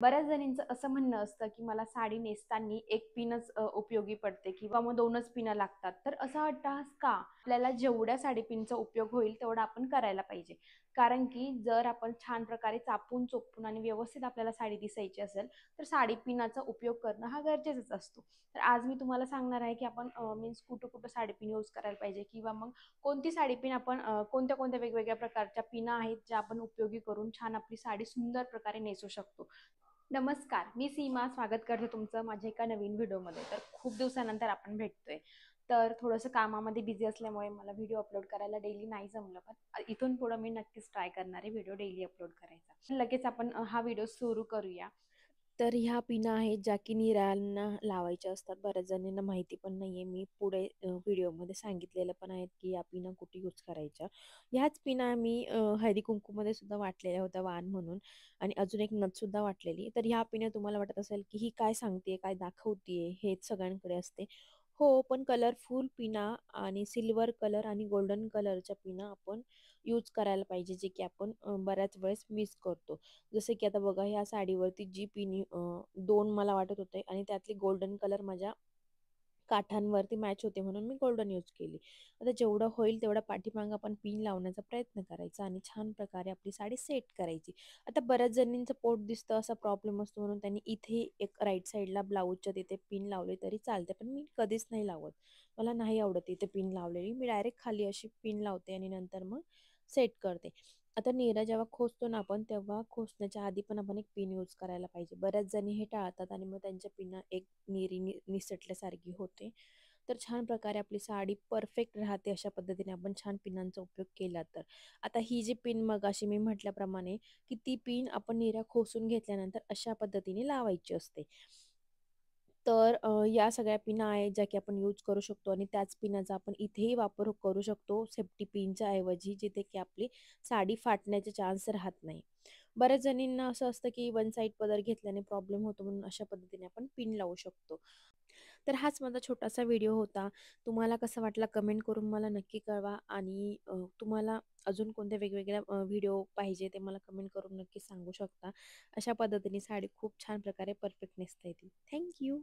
बऱ्याच जणींचं असं म्हणणं असतं, की मला साडी नेसताना एक पिनच उपयोगी पडते किंवा मग 2च पिनं लागतात. तर असा अट्टहास का? आपल्याला जेवढ्या साडी पिनचा उपयोग होईल तेवढा आपण करायला पाहिजे. कारण की जर आपण छान प्रकारे चापून, चोपून आणि व्यवस्थित आपल्याला साडी दिसायची असेल, तर साडी पिनाचा उपयोग करणं हा गरजेचाच असतो. तर आज मी तुम्हाला सांगणार आहे, की आपण मीन्स कुठं-कुठं साडी पिन यूज करायला पाहिजे किंवा मग कोणती साडी पिन आपण कोणत्या-कोणत्या वेगवेगळ्या प्रकारच्या पिना आहेत, ज्या आपण उपयोगी करून छान आपली साडी सुंदर प्रकारे नेसू शकतो. नमस्कार, मी सीमा स्वागत करते तुमचं माझ्या एका नवीन व्हिडिओमध्ये. तर खूप दिवसानंतर आपण भेटतोय. तर थोडंसं कामामध्ये बिझी असल्यामुळे मला व्हिडिओ अपलोड करायला डेली नाही जमलं. पण इथून पुढं मी नक्कीच ट्राय करणार आहे व्हिडिओ डेली अपलोड करायचा. लगेच आपण हा व्हिडिओ सुरू करूया. तर ह्या पिना आहेत ज्या की निरांना लावायच्या असतात. बऱ्याच जणींना माहिती पण नाहीये. मी पुढे व्हिडिओमध्ये सांगितलेलं पण आहेत की या पिना कुठे यूज करायच्या. ह्याच पिना मी हळदी-कुंकूमध्ये सुद्धा वाटलेल्या होत्या वाण म्हणून आणि अजून एक नथ सुद्धा वाटलेली. तर ह्या पिना तुम्हाला वाटत असेल की ही काय सांगतेय, काय दाखवतीये, हेच सगळ्यांकडे असते. हो, पण कलरफुल पिना आणि सिल्वर कलर आणि गोल्डन कलरच्या पिना आपण यूज करायला पाहिजे, जे की आपण बऱ्याच वेळेस मिस करतो. जसं की आता बघा ह्या साडीवरती जी पिनी 2 मला वाटत होते आणि त्यातली गोल्डन कलर माझ्या काठांवरती मॅच होते म्हणून मी गोल्डन यूज केली. आता जेवढं होईल तेवढा पाठीमागे आपण पिन लावण्याचा प्रयत्न करायचा आणि छान प्रकारे आपली साडी सेट करायची. आता बऱ्याच जणींचं पोट दिसतं असा प्रॉब्लेम असतो म्हणून त्यांनी इथे एक राईट साईडला ब्लाऊजच्या तिथे पिन लावली तरी चालते. पण मी कधीच नाही लावत. मला नाही आवडत इथे पिन लावलेली. मी डायरेक्ट खाली अशी पिन लावते आणि नंतर मग सेट करते. आता नीरा जेव्हा खोचतो ना आपण, तेव्हा खोचण्याच्या आधी पण आपण एक पिन यूज करायला पाहिजे. बऱ्याच जणी हे टाळतात आणि मग त्यांच्या पिना एक निसटल्यासारखी होते. तर छान प्रकारे आपली साडी परफेक्ट राहते अशा पद्धतीने आपण छान पिनांचा उपयोग केला तर. आता ही जी पिन मगाशी मी म्हटल्याप्रमाणे, की ती पिन आपण निऱ्या खोचून घेतल्यानंतर अशा पद्धतीने लावायची असते. तर या सगळ्या पिना आहेत ज्या की आपण यूज करू शकतो आणि त्याच पिनाचा आपण इथेही वापर करू शकतो सेफ्टी पिनच्या ऐवजी, जिथे की आपली साडी फाटण्याचे चान्स राहत नाही. बऱ्याच जणींना असं असतं की वन साइड पदर घेतल्याने प्रॉब्लेम होतो म्हणून अशा पद्धतीने आपण पिन लावू शकतो. तर हाच माझा छोटासा व्हिडिओ होता. तुम्हाला कसा वाटला कमेंट करून मला नक्की कळवा आणि तुम्हाला अजून कोणत्या वेगवेगळ्या व्हिडिओ पाहिजे ते मला कमेंट करून नक्की सांगू शकता. अशा पद्धतीने साडी खूप छान प्रकारे परफेक्ट नेसता येते. Thank you.